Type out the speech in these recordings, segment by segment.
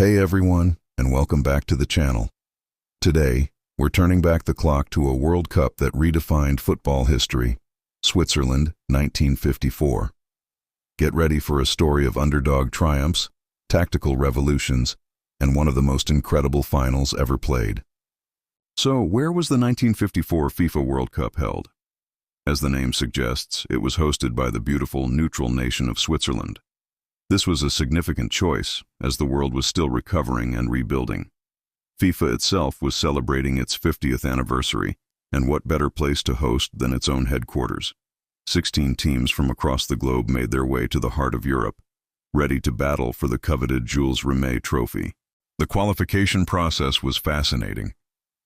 Hey everyone, and welcome back to the channel. Today, we're turning back the clock to a World Cup that redefined football history, Switzerland, 1954. Get ready for a story of underdog triumphs, tactical revolutions, and one of the most incredible finals ever played. So, where was the 1954 FIFA World Cup held? As the name suggests, it was hosted by the beautiful, neutral nation of Switzerland. This was a significant choice, as the world was still recovering and rebuilding. FIFA itself was celebrating its 50th anniversary, and what better place to host than its own headquarters? 16 teams from across the globe made their way to the heart of Europe, ready to battle for the coveted Jules Rimet trophy. The qualification process was fascinating.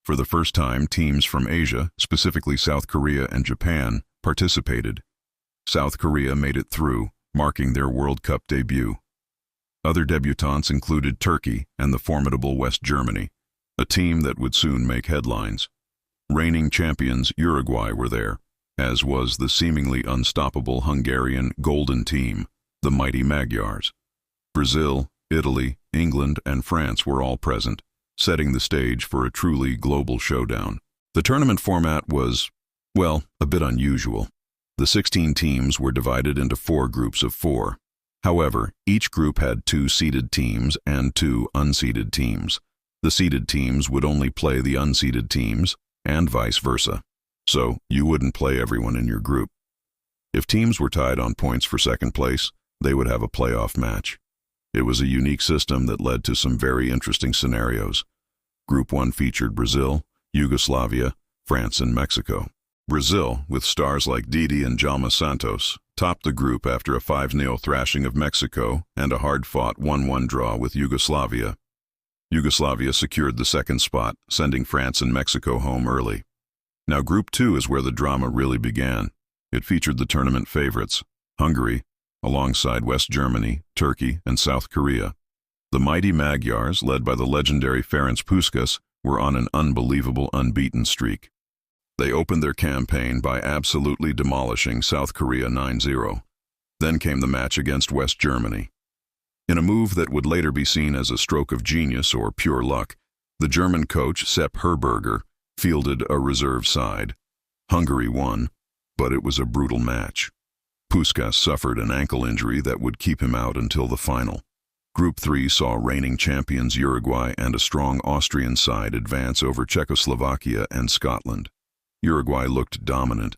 For the first time, teams from Asia, specifically South Korea and Japan, participated. South Korea made it through, marking their World Cup debut. Other debutants included Turkey and the formidable West Germany, a team that would soon make headlines. Reigning champions Uruguay were there, as was the seemingly unstoppable Hungarian Golden Team, the mighty Magyars. Brazil, Italy, England, and France were all present, setting the stage for a truly global showdown. The tournament format was, well, a bit unusual. The 16 teams were divided into 4 groups of 4. However, each group had 2 seeded teams and 2 unseeded teams. The seeded teams would only play the unseeded teams, and vice versa. So, you wouldn't play everyone in your group. If teams were tied on points for second place, they would have a playoff match. It was a unique system that led to some very interesting scenarios. Group 1 featured Brazil, Yugoslavia, France, and Mexico. Brazil, with stars like Didi and Djalma Santos, topped the group after a 5-0 thrashing of Mexico and a hard-fought 1-1 draw with Yugoslavia. Yugoslavia secured the second spot, sending France and Mexico home early. Now Group 2 is where the drama really began. It featured the tournament favorites, Hungary, alongside West Germany, Turkey, and South Korea. The mighty Magyars, led by the legendary Ferenc Puskás, were on an unbelievable unbeaten streak. They opened their campaign by absolutely demolishing South Korea 9-0. Then came the match against West Germany. In a move that would later be seen as a stroke of genius or pure luck, the German coach Sepp Herberger fielded a reserve side. Hungary won, but it was a brutal match. Puskás suffered an ankle injury that would keep him out until the final. Group 3 saw reigning champions Uruguay and a strong Austrian side advance over Czechoslovakia and Scotland. Uruguay looked dominant,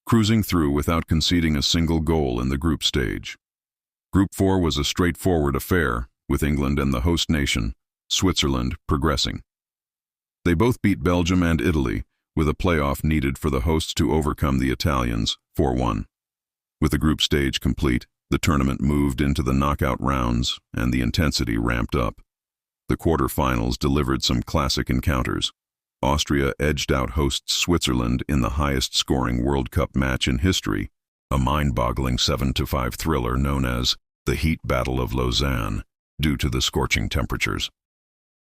cruising through without conceding a single goal in the group stage. Group 4 was a straightforward affair, with England and the host nation, Switzerland, progressing. They both beat Belgium and Italy, with a playoff needed for the hosts to overcome the Italians, 4-1. With the group stage complete, the tournament moved into the knockout rounds, and the intensity ramped up. The quarterfinals delivered some classic encounters. Austria edged out hosts Switzerland in the highest-scoring World Cup match in history, a mind-boggling 7-5 thriller known as the Heat Battle of Lausanne, due to the scorching temperatures.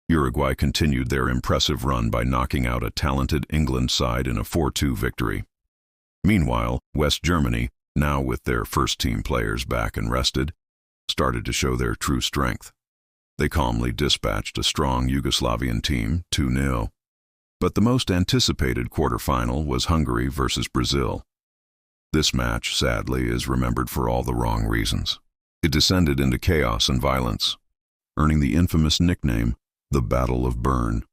Uruguay continued their impressive run by knocking out a talented England side in a 4-2 victory. Meanwhile, West Germany, now with their first-team players back and rested, started to show their true strength. They calmly dispatched a strong Yugoslavian team, 2-0. But the most anticipated quarterfinal was Hungary versus Brazil. This match, sadly, is remembered for all the wrong reasons. It descended into chaos and violence, earning the infamous nickname, the Battle of Bern.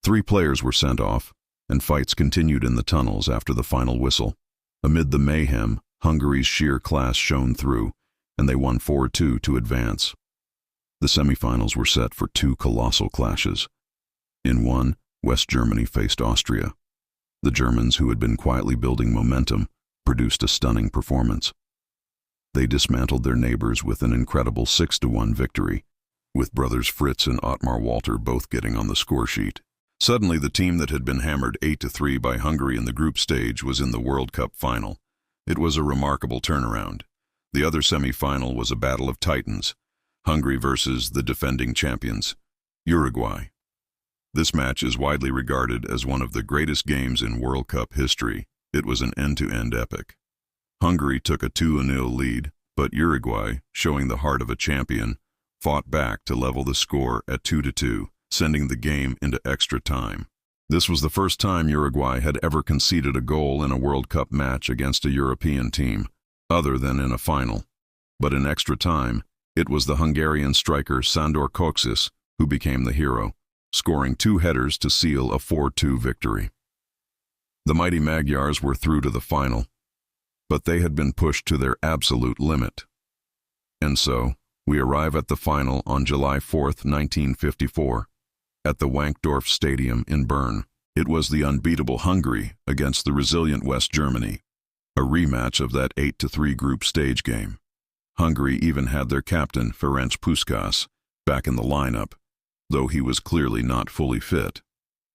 3 players were sent off, and fights continued in the tunnels after the final whistle. Amid the mayhem, Hungary's sheer class shone through, and they won 4-2 to advance. The semifinals were set for 2 colossal clashes. In one, West Germany faced Austria. The Germans, who had been quietly building momentum, produced a stunning performance. They dismantled their neighbors with an incredible 6-1 victory, with brothers Fritz and Ottmar Walter both getting on the score sheet. Suddenly, the team that had been hammered 8-3 by Hungary in the group stage was in the World Cup final. It was a remarkable turnaround. The other semi-final was a battle of titans, Hungary versus the defending champions, Uruguay. This match is widely regarded as one of the greatest games in World Cup history. It was an end-to-end epic. Hungary took a 2-0 lead, but Uruguay, showing the heart of a champion, fought back to level the score at 2-2, sending the game into extra time. This was the first time Uruguay had ever conceded a goal in a World Cup match against a European team, other than in a final. But in extra time, it was the Hungarian striker Sándor Kocsis who became the hero, scoring 2 headers to seal a 4-2 victory. The mighty Magyars were through to the final, but they had been pushed to their absolute limit. And so, we arrive at the final on July 4th, 1954, at the Wankdorf Stadium in Bern. It was the unbeatable Hungary against the resilient West Germany, a rematch of that 8-3 group stage game. Hungary even had their captain, Ferenc Puskás, back in the lineup, though he was clearly not fully fit.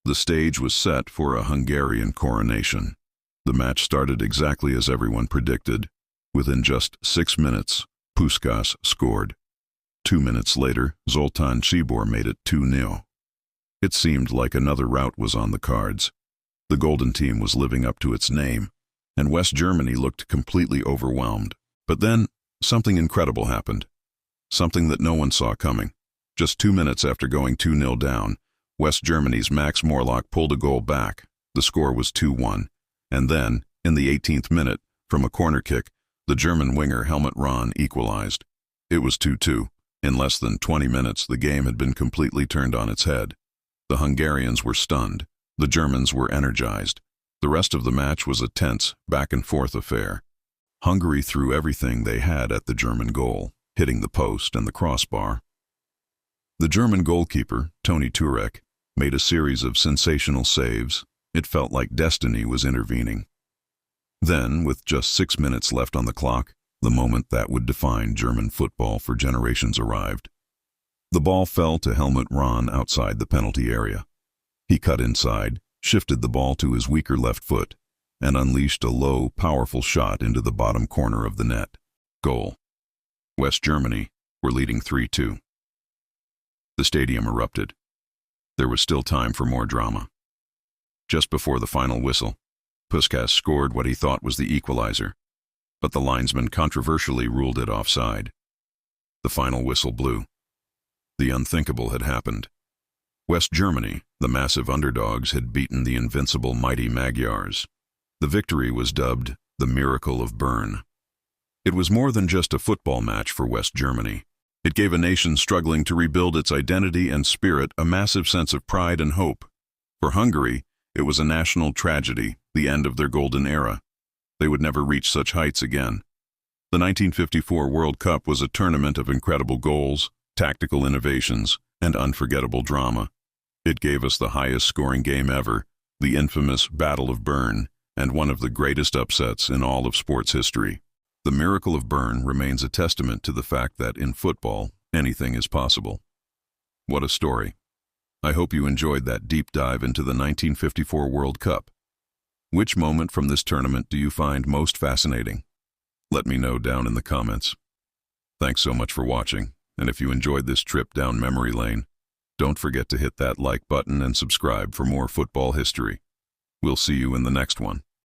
The stage was set for a Hungarian coronation. The match started exactly as everyone predicted. Within just 6 minutes, Puskás scored. 2 minutes later, Zoltán Csibor made it 2-0. It seemed like another rout was on the cards. The Golden Team was living up to its name, and West Germany looked completely overwhelmed. But then, something incredible happened. Something that no one saw coming. Just 2 minutes after going 2-0 down, West Germany's Max Morlock pulled a goal back. The score was 2-1. And then, in the 18th minute, from a corner kick, the German winger Helmut Rahn equalized. It was 2-2. In less than 20 minutes, the game had been completely turned on its head. The Hungarians were stunned. The Germans were energized. The rest of the match was a tense, back-and-forth affair. Hungary threw everything they had at the German goal, hitting the post and the crossbar. The German goalkeeper, Toni Turek, made a series of sensational saves. It felt like destiny was intervening. Then, with just 6 minutes left on the clock, the moment that would define German football for generations arrived. The ball fell to Helmut Rahn outside the penalty area. He cut inside, shifted the ball to his weaker left foot, and unleashed a low, powerful shot into the bottom corner of the net. Goal. West Germany were leading 3-2. The stadium erupted. There was still time for more drama. Just before the final whistle, Puskás scored what he thought was the equalizer, but the linesman controversially ruled it offside. The final whistle blew. The unthinkable had happened. West Germany, the massive underdogs, had beaten the invincible mighty Magyars. The victory was dubbed the Miracle of Bern. It was more than just a football match for West Germany. It gave a nation struggling to rebuild its identity and spirit a massive sense of pride and hope. For Hungary, it was a national tragedy, the end of their golden era. They would never reach such heights again. The 1954 World Cup was a tournament of incredible goals, tactical innovations, and unforgettable drama. It gave us the highest scoring game ever, the infamous Battle of Bern, and one of the greatest upsets in all of sports history. The Miracle of Bern remains a testament to the fact that in football, anything is possible. What a story. I hope you enjoyed that deep dive into the 1954 World Cup. Which moment from this tournament do you find most fascinating? Let me know down in the comments. Thanks so much for watching, and if you enjoyed this trip down memory lane, don't forget to hit that like button and subscribe for more football history. We'll see you in the next one.